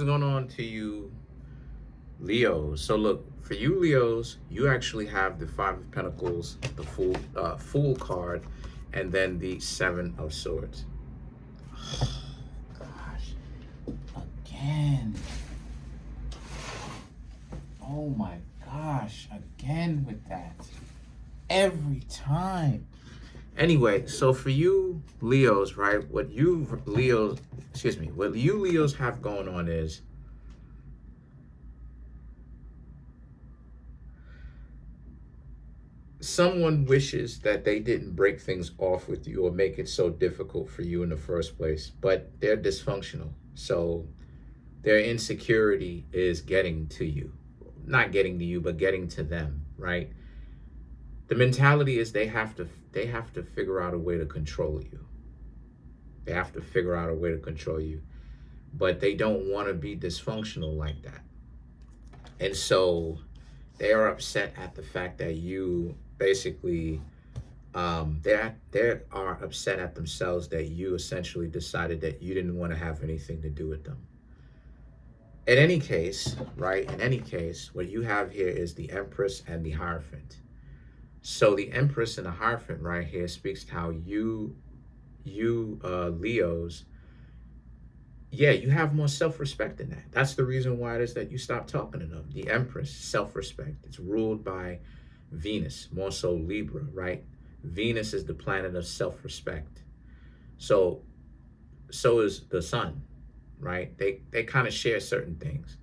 What's going on to you, Leos? So look, for you Leos, you actually have the Five of Pentacles, the Fool card, and then the Seven of Swords. Gosh, again. Oh my gosh, again with that. Every time. Anyway, so for you Leos, right? What you Leos have going on is someone wishes that they didn't break things off with you or make it so difficult for you in the first place, but they're dysfunctional. So their insecurity is getting to you. Not getting to you, but getting to them, right? The mentality is they have to figure out a way to control you. They have to figure out a way to control you. But they don't want to be dysfunctional like that. And so they are upset at the fact that you basically they are upset at themselves that you essentially decided that you didn't want to have anything to do with them. In any case, right? In any case, what you have here is the Empress and the Hierophant. So the Empress and the Hierophant right here speaks to how you Leos, yeah, you have more self-respect than that. That's the reason why it is that you stop talking to them. The Empress, self-respect. It's ruled by Venus, more so Libra, right? Venus is the planet of self-respect. So is the sun, right? They kind of share certain things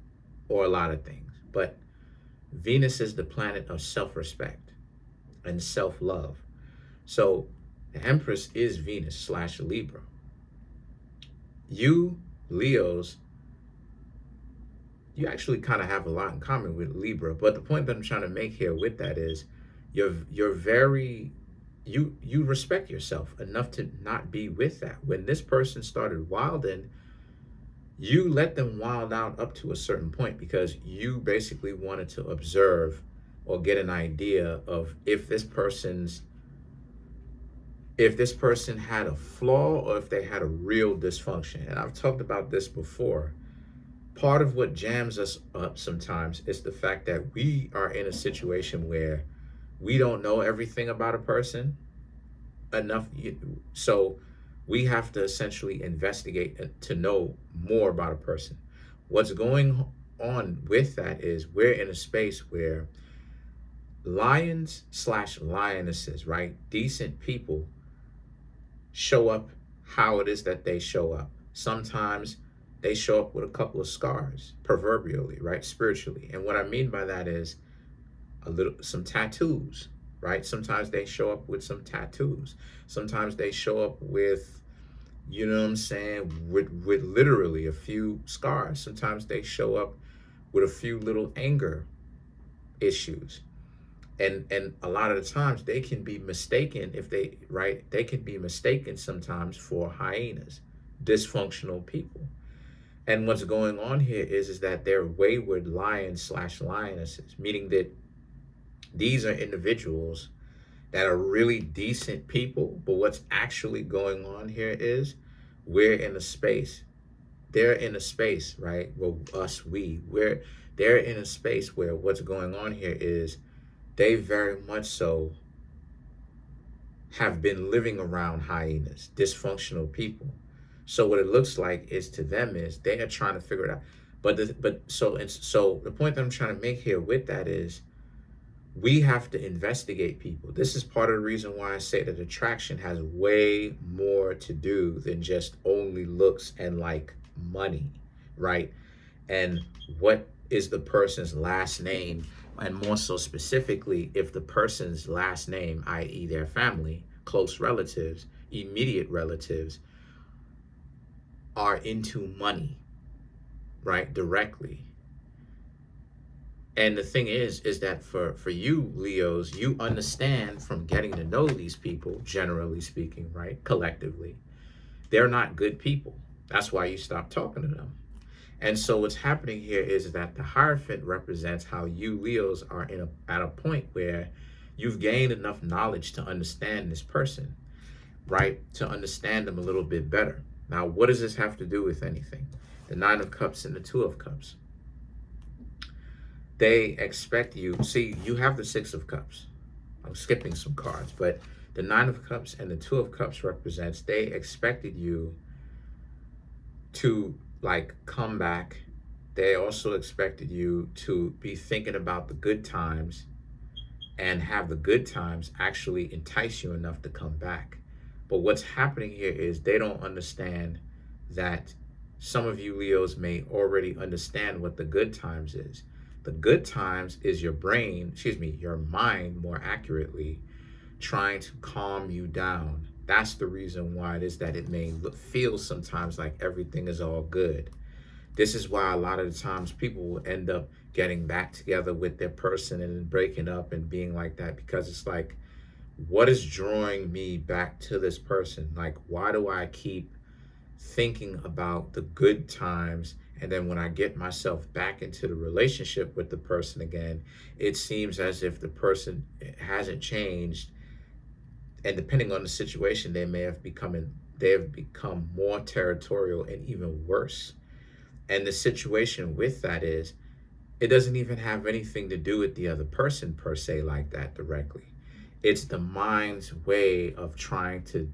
or a lot of things. But Venus is the planet of self-respect and self-love. So the Empress is Venus slash Libra. You Leos, you actually kind of have a lot in common with Libra. But the point that I'm trying to make here with that is you're very you respect yourself enough to not be with that. When this person started wilding, you let them wild out up to a certain point because you basically wanted to observe or get an idea of if this person had a flaw or if they had a real dysfunction. And I've talked about this before. Part of what jams us up sometimes is the fact that we are in a situation where we don't know everything about a person enough. So we have to essentially investigate to know more about a person. What's going on with that is we're in a space where lions slash lionesses, right? Decent people show up how it is that they show up. Sometimes they show up with a couple of scars, proverbially, right? Spiritually. And what I mean by that is some tattoos, right? Sometimes they show up with some tattoos. Sometimes they show up with, you know what I'm saying, with literally a few scars. Sometimes they show up with a few little anger issues. And a lot of the times they can be mistaken they can be mistaken sometimes for hyenas, dysfunctional people. And what's going on here is that they're wayward lions slash lionesses, meaning that these are individuals that are really decent people. But what's actually going on here is we're in a space. They're in a space, right? Well, they're in a space where what's going on here is they very much so have been living around hyenas, dysfunctional people. So what it looks like is to them is they are trying to figure it out. So the point that I'm trying to make here with that is we have to investigate people. This is part of the reason why I say that attraction has way more to do than just only looks and like money, right? And what is the person's last name? And more so specifically, if the person's last name, i.e. their family, close relatives, immediate relatives, are into money, right, directly. And the thing is that for you, Leos, you understand from getting to know these people, generally speaking, right, collectively, they're not good people. That's why you stop talking to them. And so what's happening here is that the Hierophant represents how you Leos are at a point where you've gained enough knowledge to understand this person, right? To understand them a little bit better. Now, what does this have to do with anything? The Nine of Cups and the Two of Cups. They expect you, see, you have the Six of Cups. I'm skipping some cards, but the Nine of Cups and the Two of Cups represents they expected you to like come back. They also expected you to be thinking about the good times and have the good times actually entice you enough to come back. But what's happening here is they don't understand that some of you Leos may already understand what the good times is. The good times is your brain, excuse me, your mind more accurately, trying to calm you down. That's the reason why it is that it may feel sometimes like everything is all good. This is why a lot of the times people will end up getting back together with their person and then breaking up and being like that, because it's like, what is drawing me back to this person? Like, why do I keep thinking about the good times, and then when I get myself back into the relationship with the person again, it seems as if the person hasn't changed, and depending on the situation, they have become more territorial and even worse. And the situation with that is, it doesn't even have anything to do with the other person per se like that directly. It's the mind's way of trying to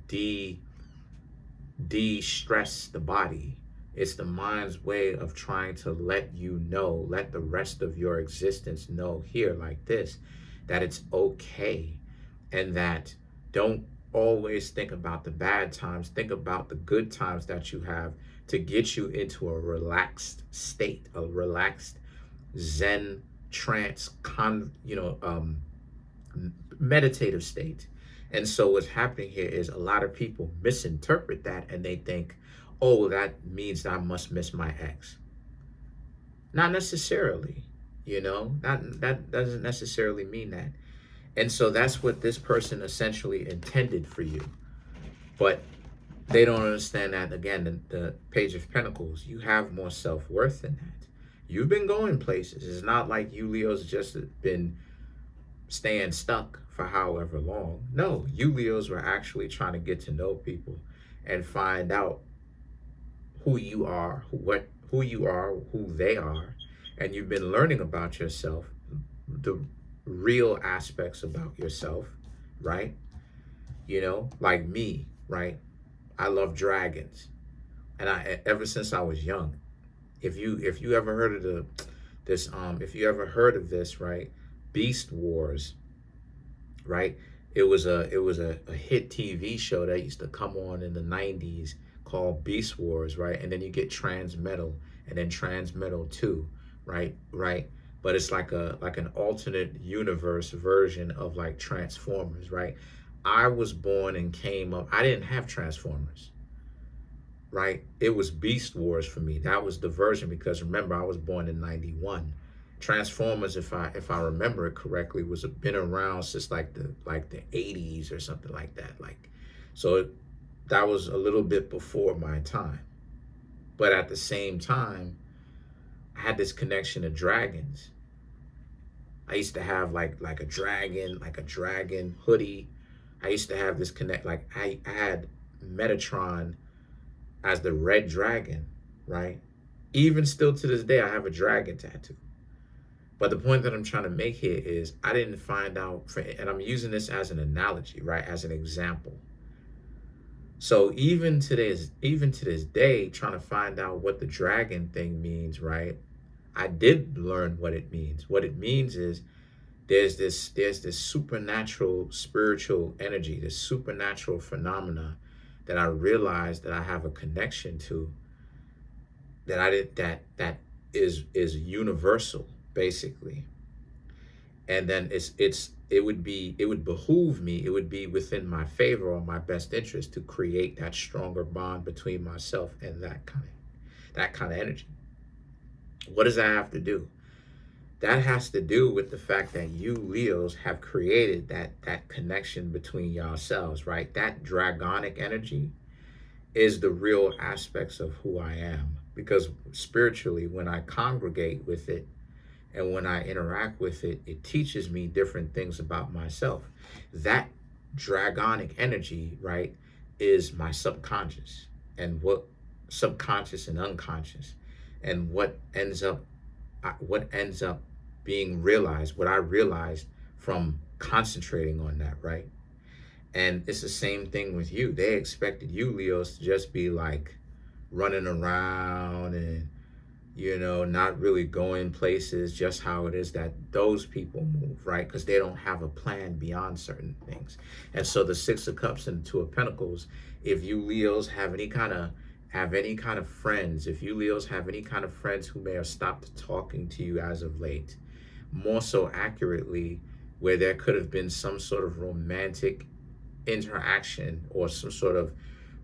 de-stress the body. It's the mind's way of trying to let you know, let the rest of your existence know here like this, that it's okay, and that don't always think about the bad times. Think about the good times that you have to get you into a relaxed state, a relaxed Zen trance, meditative state. And so what's happening here is a lot of people misinterpret that and they think, oh, that means that I must miss my ex. Not necessarily, that doesn't necessarily mean that. And so that's what this person essentially intended for you. But they don't understand that, again, the Page of Pentacles, you have more self-worth than that. You've been going places. It's not like you Leos just been staying stuck for however long. No, you Leos were actually trying to get to know people and find out who you are, who they are, and you've been learning about yourself, the real aspects about yourself, right? Like me, right? I love dragons, and I ever since I was young. If you ever heard of if you ever heard of this, right? Beast Wars, right? It was a hit TV show that used to come on in the 90s called Beast Wars, right? And then you get Transmetal and then Transmetal 2, right? Right? But it's like an alternate universe version of like Transformers, right? I was born and came up. I didn't have Transformers, right? It was Beast Wars for me. That was the version, because remember, I was born in 91. Transformers, if I remember it correctly, was been around since like the 80s or something like that. That was a little bit before my time. But at the same time, I had this connection to dragons. I used to have like a dragon hoodie. I used to have this connect, like I had Metatron as the red dragon, right? Even still to this day, I have a dragon tattoo. But the point that I'm trying to make here is I didn't find out, and I'm using this as an analogy, right? As an example. So even to this day, trying to find out what the dragon thing means, right? I did learn what it means. What it means is there's this supernatural spiritual energy, this supernatural phenomena that I realized that I have a connection to, that is universal, basically. And then it would behoove me, it would be within my favor or my best interest to create that stronger bond between myself and that kind of energy. What does that have to do? That has to do with the fact that you Leos have created that connection between yourselves, right? That dragonic energy is the real aspects of who I am. Because spiritually, when I congregate with it and when I interact with it, it teaches me different things about myself. That dragonic energy, right, is my subconscious, and what subconscious and unconscious. and what ends up being realized, what I realized from concentrating on that, right? And it's the same thing with you. They expected you, Leos, to just be like running around and, not really going places, just how it is that those people move, right? Because they don't have a plan beyond certain things. And so the Six of Cups and the Two of Pentacles, if you Leos have any kind of friends, if you Leos have any kind of friends who may have stopped talking to you as of late, more so accurately, where there could have been some sort of romantic interaction or some sort of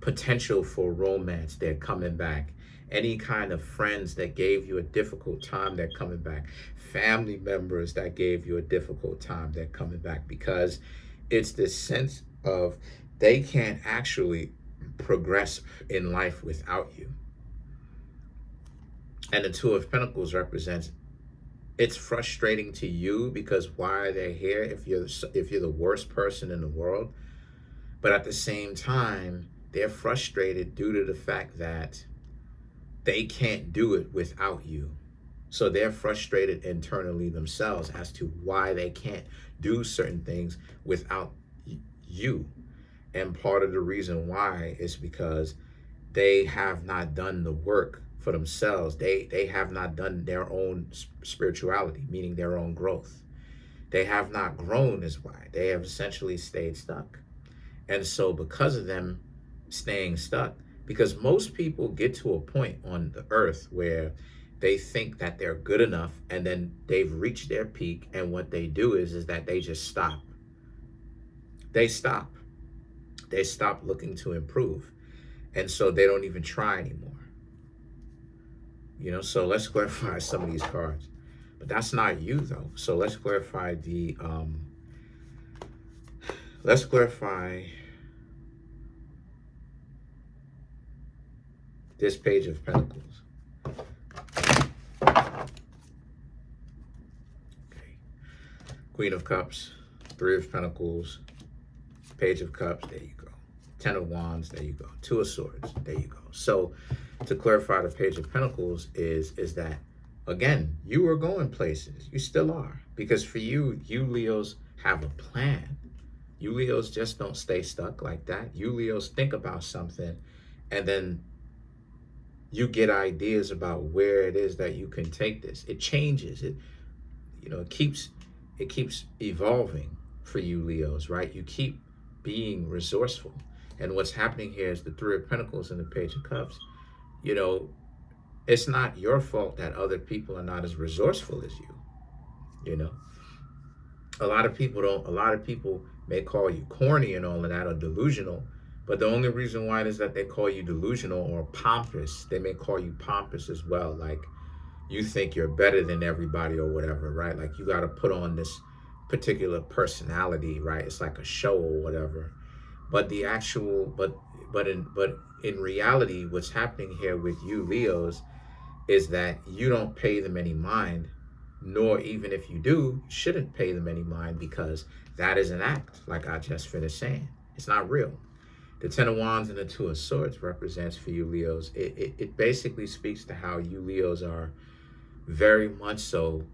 potential for romance, they're coming back. Any kind of friends that gave you a difficult time, they're coming back. Family members that gave you a difficult time, they're coming back, because it's this sense of they can't actually progress in life without you. And the Two of Pentacles represents, it's frustrating to you because why are they here if you're the worst person in the world? But at the same time, they're frustrated due to the fact that they can't do it without you. So they're frustrated internally themselves as to why they can't do certain things without you. And part of the reason why is because they have not done the work for themselves. They have not done their own spirituality, meaning their own growth. They have not grown is why. They have essentially stayed stuck. And so because of them staying stuck, because most people get to a point on the earth where they think that they're good enough and then they've reached their peak, and what they do is that they just stop. They stop. They stop looking to improve. And so they don't even try anymore. So let's clarify some of these cards. But that's not you though. So let's clarify this Page of Pentacles. Okay. Queen of Cups, Three of Pentacles, Page of Cups, there you go. Ten of Wands, there you go. Two of Swords, there you go. So to clarify the Page of Pentacles is that, again, you are going places. You still are. Because for you Leos have a plan. You Leos just don't stay stuck like that. You Leos think about something and then you get ideas about where it is that you can take this. It changes. It keeps evolving for you Leos, right? You keep being resourceful. And what's happening here is the Three of Pentacles and the Page of Cups. It's not your fault that other people are not as resourceful as you. A lot of people may call you corny and all of that, or delusional, but the only reason why it is that they call you delusional or pompous, they may call you pompous as well, like you think you're better than everybody or whatever, right? Like you got to put on this particular personality, right? It's like a show or whatever. But in reality, what's happening here with you Leos is that you don't pay them any mind, nor even if you do, you shouldn't pay them any mind, because that is an act, like I just finished saying. It's not real. The Ten of Wands and the Two of Swords represents for you Leos. It basically speaks to how you Leos are very much so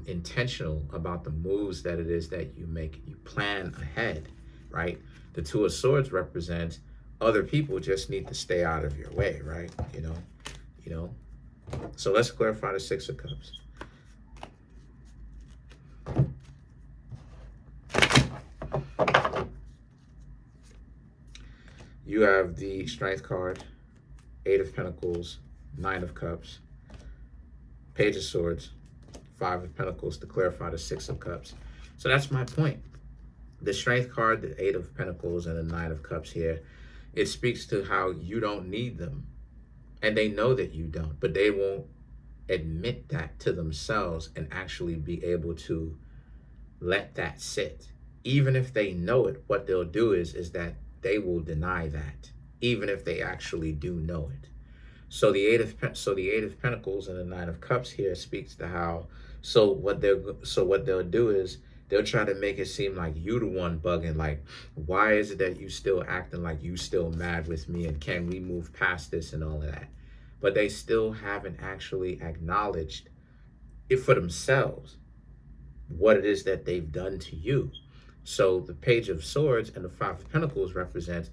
intentional about the moves that it is that you make. You plan ahead, right? The Two of Swords represents other people just need to stay out of your way, right? So let's clarify the Six of Cups. You have the Strength card, Eight of Pentacles, Nine of Cups, Page of Swords, Five of Pentacles to clarify the Six of Cups. So that's my point. The Strength card, the Eight of Pentacles, and the Nine of Cups here, it speaks to how you don't need them. And they know that you don't, but they won't admit that to themselves and actually be able to let that sit. Even if they know it, what they'll do is that they will deny that, even if they actually do know it. So the Eight of Pentacles and the Nine of Cups here speaks to how. So what they'll do is they'll try to make it seem like you the one bugging. Like, why is it that you still acting like you still mad with me? And can we move past this and all of that? but they still haven't actually acknowledged it for themselves, what it is that they've done to you. So the Page of Swords and the Five of Pentacles represents,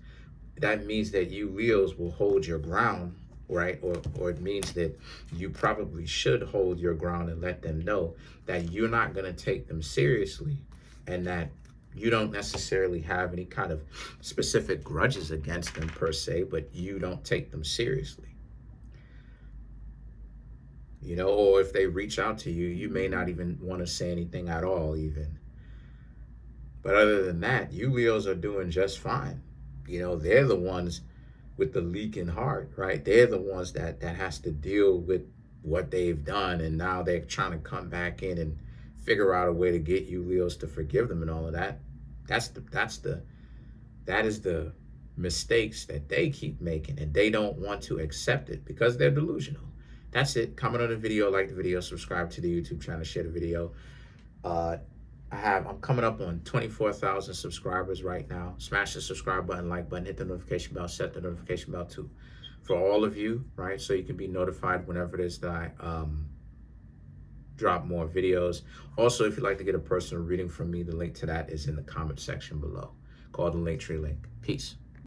that means that you Leos will hold your ground, right? Or it means that you probably should hold your ground and let them know that you're not going to take them seriously, and that you don't necessarily have any kind of specific grudges against them per se, but you don't take them seriously. You know, or if they reach out to you, you may not even want to say anything at all, even. But other than that, you Leos are doing just fine. You know, they're the ones with the leaking heart, right? They're the ones that has to deal with what they've done, and now they're trying to come back in and figure out a way to get you Leos to forgive them and all of that. That is the mistakes that they keep making, and they don't want to accept it because they're delusional. That's it. Comment on the video, like the video, subscribe to the YouTube channel, share the video. I'm coming up on 24,000 subscribers right now. Smash the subscribe button, like button, hit the notification bell, set the notification bell too, for all of you, right? So you can be notified whenever it is that I drop more videos. Also, if you'd like to get a personal reading from me, the link to that is in the comment section below. Call the Linktree link. Peace.